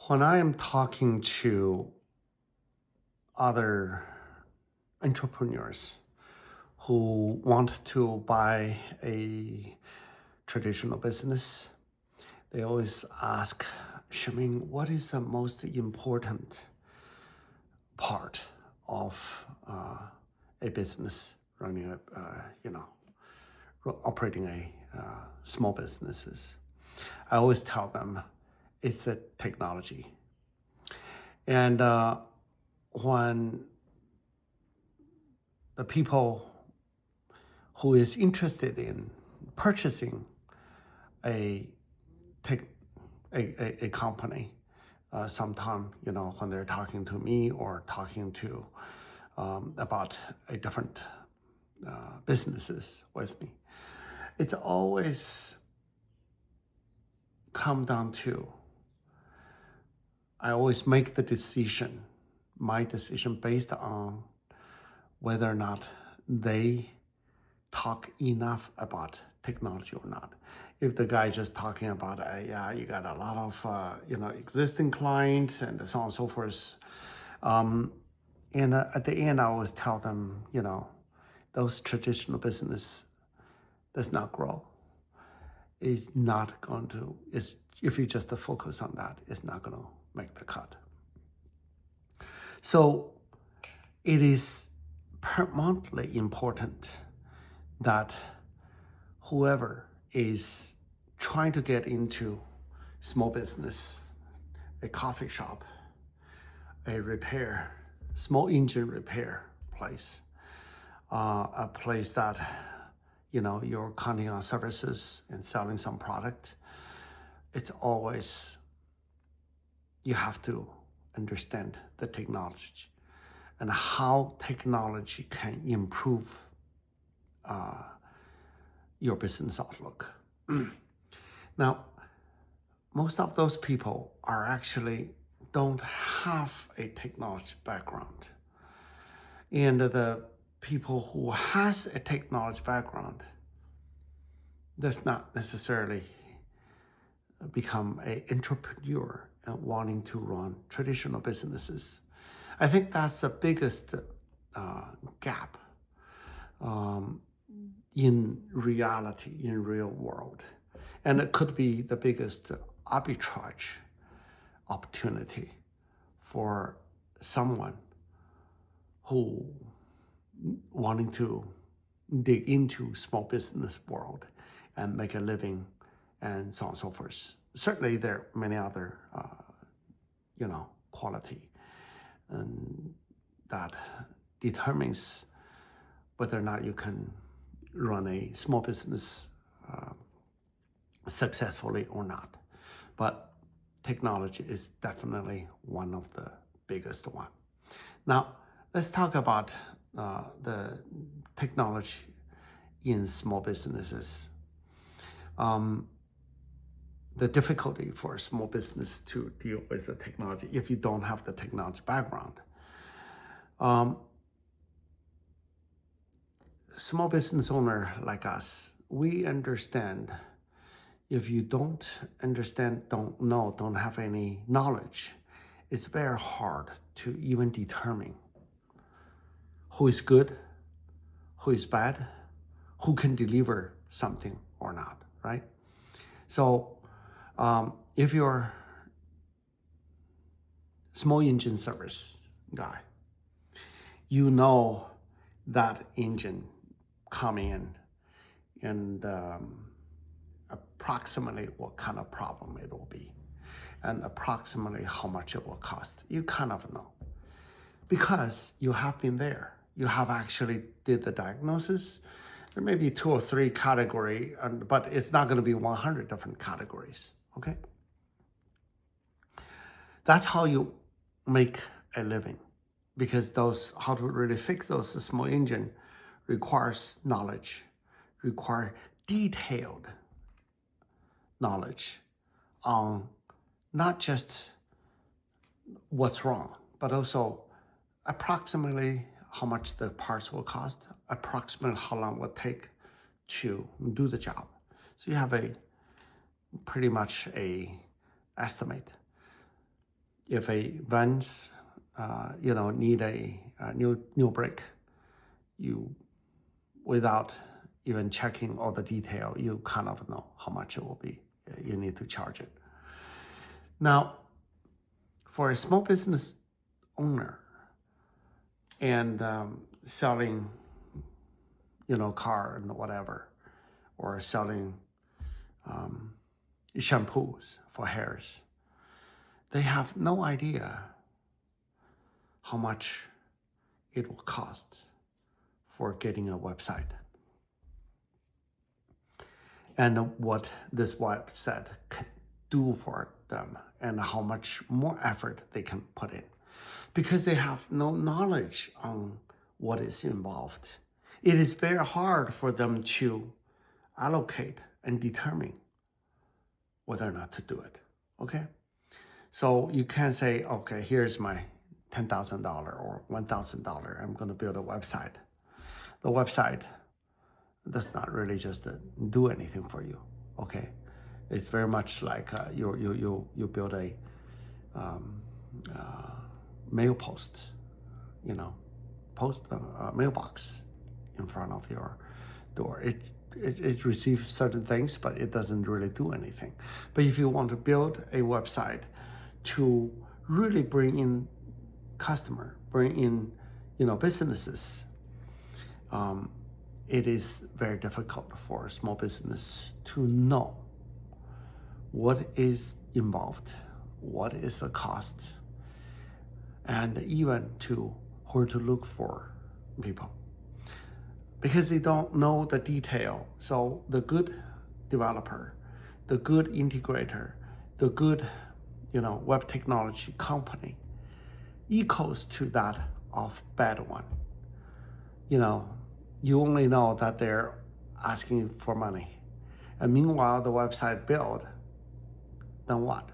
When I am talking to other entrepreneurs who want to buy a traditional business, they always ask, Shamin, what is the most important part of a business running operating a small businesses? I always tell them it's a technology. And when the people who is interested in purchasing a company, sometime when they're talking to me or talking to about a different businesses with me, it's always come down to I always make my decision based on whether or not they talk enough about technology or not. If the guy just talking about, you got a lot of existing clients and so on and so forth, and at the end I always tell them, those traditional business does not grow. Is not going to. If you just focus on that, it's not going to make the cut. So it is paramountly important that whoever is trying to get into small business, a coffee shop, a small engine repair place, a place that you're counting on services and selling some product, it's always you have to understand the technology and how technology can improve your business outlook. Now, most of those people are actually don't have a technology background. And the people who has a technology background does not necessarily become an entrepreneur and wanting to run traditional businesses. I think that's the biggest gap in reality, in real world. And it could be the biggest arbitrage opportunity for someone who wanting to dig into small business world and make a living and so on and so forth. Certainly there are many other quality and that determines whether or not you can run a small business successfully or not. But technology is definitely one of the biggest one. Now, let's talk about the technology in small businesses. The difficulty for a small business to deal with the technology if you don't have the technology background. Small business owner like us, we understand if you don't understand, don't know, don't have any knowledge, it's very hard to even determine who is good, who is bad, who can deliver something or not, right? So if you're small engine service guy, you know that engine coming in and approximately what kind of problem it will be and approximately how much it will cost. You kind of know because you have been there. You have actually did the diagnosis. There may be 2 or 3 categories, but it's not going to be 100 different categories, okay? That's how you make a living, because how to really fix those small engine requires knowledge, require detailed knowledge on not just what's wrong, but also approximately how much the parts will cost, approximately how long it will take to do the job. So you have pretty much a estimate. if a vents, need a new brake, you, without even checking all the detail, you kind of know how much it will be. You need to charge it. Now, for a small business owner and selling, car and whatever, or selling shampoos for hairs, they have no idea how much it will cost for getting a website and what this website can do for them and how much more effort they can put in, because they have no knowledge on what is involved. It is very hard for them to allocate and determine whether or not to do it, okay? So you can't say, okay, here's my $10,000 or $1,000, I'm gonna build a website. The website does not really just do anything for you, okay? It's very much like you build a mail post, mailbox in front of your door. It receives certain things, but it doesn't really do anything. But if you want to build a website to really bring in customer, bring in, businesses, it is very difficult for a small business to know what is involved, what is the cost, and even to where to look for people, because they don't know the detail. So the good developer, the good integrator, the good, web technology company equals to that of bad one. You only know that they're asking for money. And meanwhile, the website build, then what?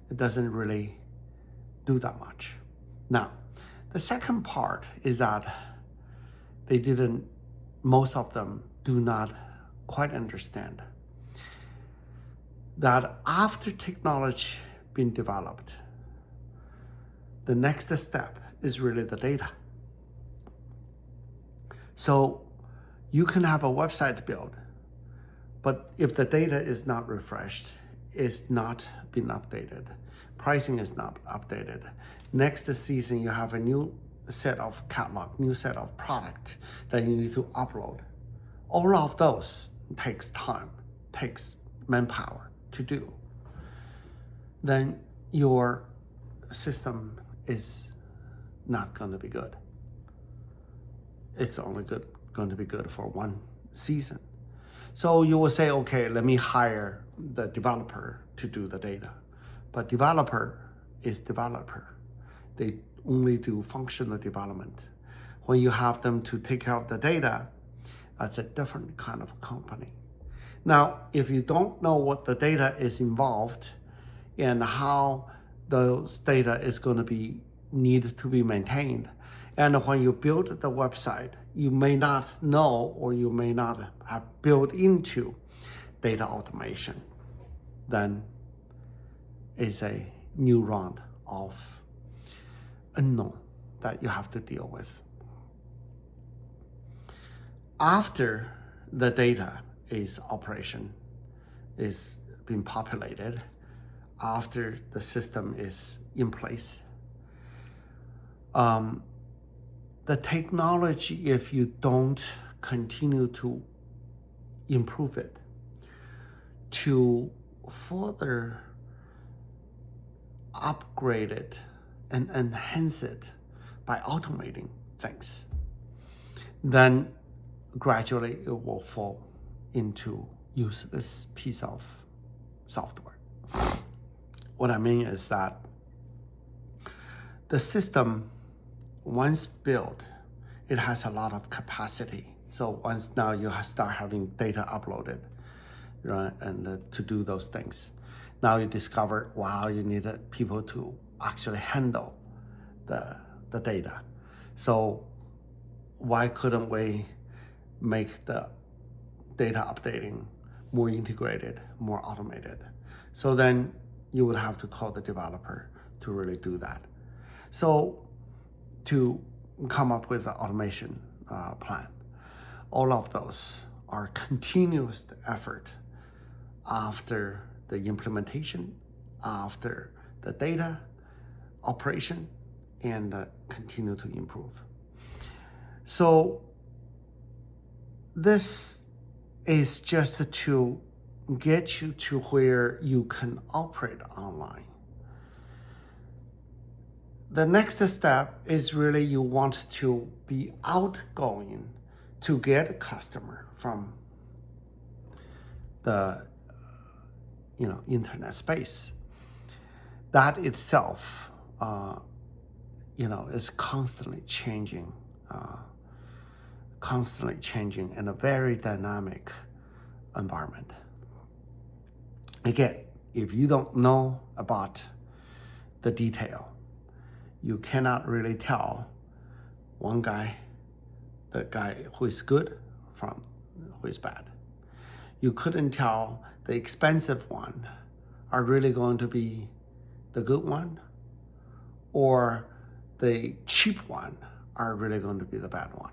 It doesn't really do that much. Now, the second part is that most of them do not quite understand that after technology being developed, the next step is really the data. So you can have a website built, but if the data is not refreshed, it's not been updated, pricing is not updated, next season you have a new set of catalog, new set of product that you need to upload. All of those takes time, takes manpower to do. Then your system is not going to be good. It's only going to be good for one season. So you will say, okay, let me hire the developer to do the data. But developer is developer. They only do functional development. When you have them to take care of the data, that's a different kind of company. Now, if you don't know what the data is involved and how those data is going to be needed to be maintained, and when you build the website, you may not know or you may not have built into data automation, then it's a new round of unknown that you have to deal with. After the data is being populated, after the system is in place, the technology, if you don't continue to improve it, to further upgrade it and enhance it by automating things, then gradually it will fall into useless piece of software. What I mean is that the system, once built, it has a lot of capacity. So once now you start having data uploaded, right, and to do those things, now you discover, wow, you needed people to actually handle the data. So why couldn't we make the data updating more integrated, more automated? So then you would have to call the developer to really do that. So to come up with an automation plan, all of those are continuous effort after the implementation, after the data operation, and continue to improve. So this is just to get you to where you can operate online. The next step is really you want to be outgoing to get a customer from the internet space. That itself is constantly changing in a very dynamic environment. Again, if you don't know about the detail, you cannot really tell the guy who is good from who is bad. You couldn't tell the expensive one are really going to be the good one, or the cheap one are really going to be the bad one.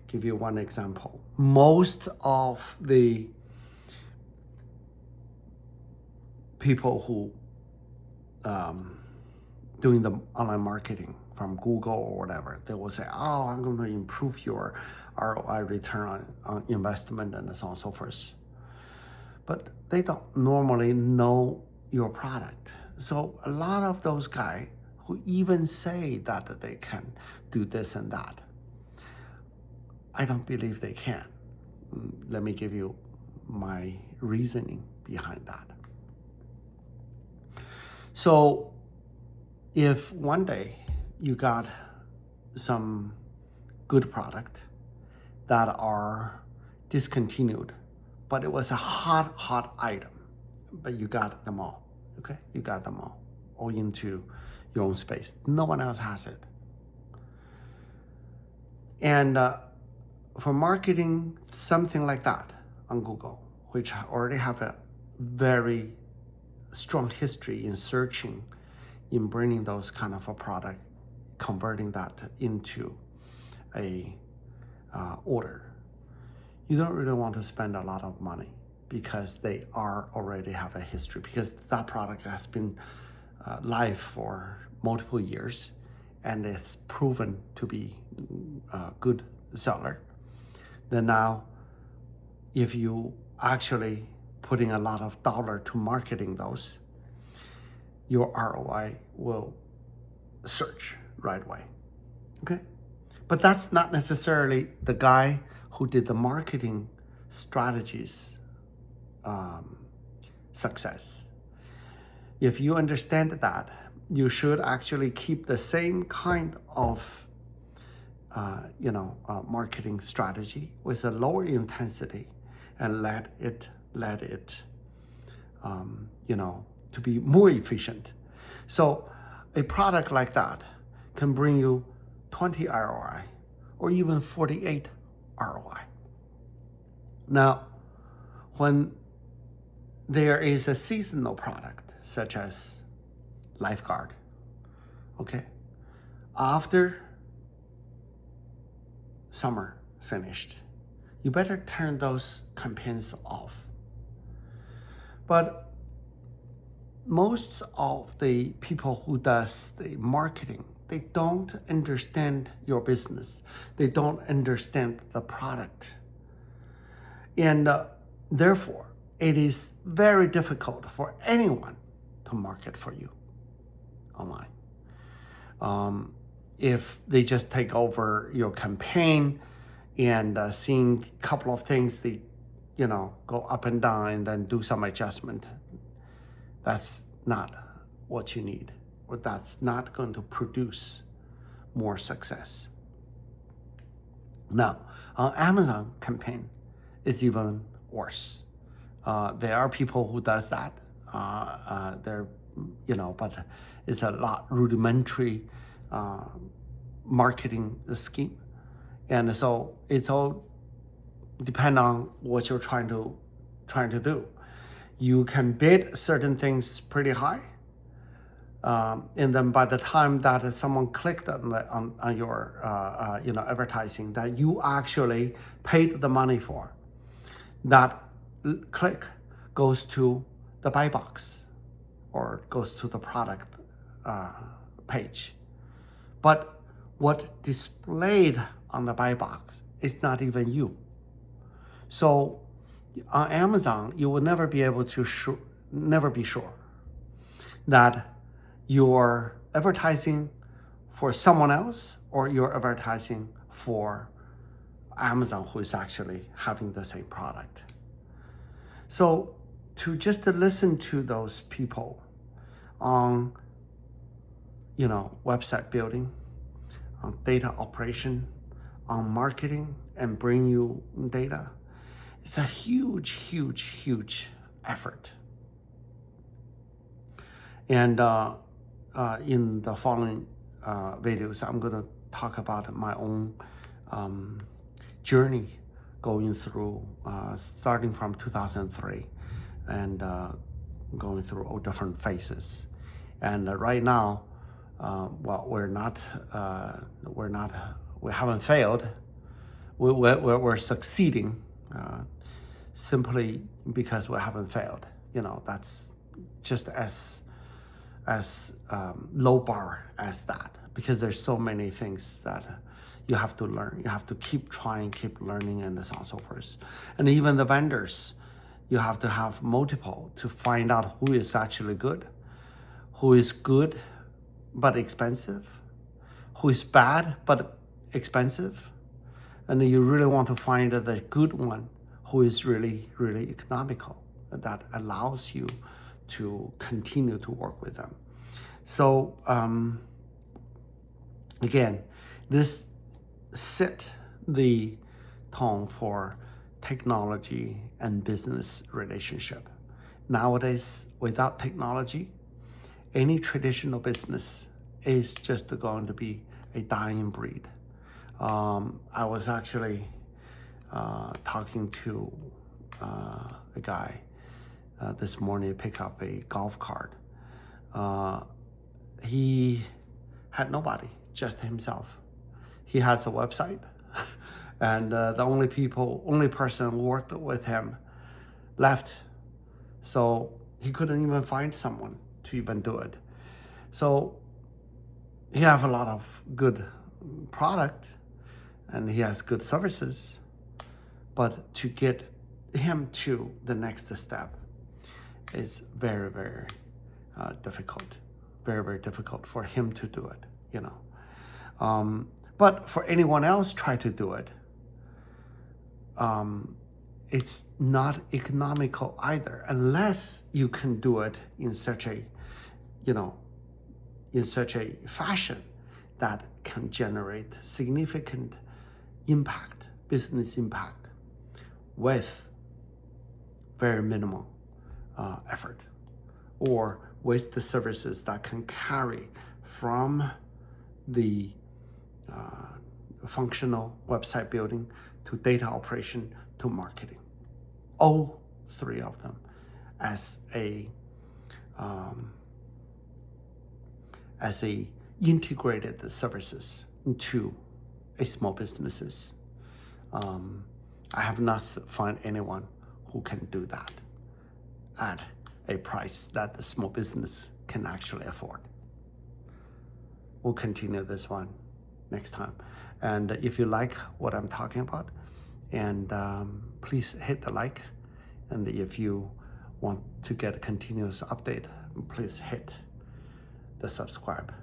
Give you one example. Most of the people who doing the online marketing from Google or whatever, they will say, oh, I'm going to improve your ROI, return on investment, and so on and so forth. But they don't normally know your product. So a lot of those guys who even say that they can do this and that, I don't believe they can. Let me give you my reasoning behind that. So if one day you got some good product that are discontinued, but it was a hot item, but you got them all, okay? You got them all into your own space. No one else has it. And for marketing something like that on Google, which already have a very strong history in searching, in bringing those kind of a product, converting that into a order, you don't really want to spend a lot of money because they already have a history, because that product has been live for multiple years and it's proven to be a good seller. Then now, if you actually putting a lot of dollar to marketing those, your ROI will surge right away, okay? But that's not necessarily the guy who did the marketing strategies success. If you understand that, you should actually keep the same kind of marketing strategy with a lower intensity and let it to be more efficient. So a product like that can bring you 20 ROI or even 48 ROI. Now, when there is a seasonal product such as lifeguard, okay, after summer finished, you better turn those campaigns off. But most of the people who does the marketing, they don't understand your business. They don't understand the product. And therefore, it is very difficult for anyone to market for you online. If they just take over your campaign and seeing a couple of things, they go up and down and then do some adjustment, that's not what you need, or that's not going to produce more success. Now, on Amazon campaign, it's even worse. There are people who does that. But it's a lot rudimentary marketing scheme, and so it's all depend on what you're trying to do. You can bid certain things pretty high, And then by the time that someone clicked on your advertising that you actually paid the money for, that click goes to the buy box or goes to the product page. But what displayed on the buy box is not even you. So on Amazon, you will never be able to never be sure that you're advertising for someone else or you're advertising for Amazon, who is actually having the same product. So to just listen to those people on website building, on data operation, on marketing, and bring you data, it's a huge, huge, huge effort. And in the following videos, I'm going to talk about my own journey going through, starting from 2003 and going through all different phases. And right now, we haven't failed. We're succeeding simply because we haven't failed. That's just as low bar as that, because there's so many things that you have to learn. You have to keep trying, keep learning, and so on and so forth. And even the vendors, you have to have multiple to find out who is actually good, who is good but expensive, who is bad but expensive. And you really want to find the good one who is really, really economical, that allows you to continue to work with them. So again, this set the tone for technology and business relationship. Nowadays, without technology, any traditional business is just going to be a dying breed. I was actually talking to a guy this morning to pick up a golf cart. He had nobody, just himself. He has a website, and the only person who worked with him left, so he couldn't even find someone to even do it. So he have a lot of good product, and he has good services, but to get him to the next step is very, very difficult. Very, very difficult for him to do it, But for anyone else try to do it, it's not economical either, unless you can do it in such a fashion that can generate significant impact, business impact, with very minimal effort, or with the services that can carry from the functional website building to data operation to marketing. All three of them as a integrated services into a small businesses. I have not found anyone who can do that at a price that the small business can actually afford. We'll continue this one next time. And if you like what I'm talking about, and please hit the like. And if you want to get a continuous update, please hit the subscribe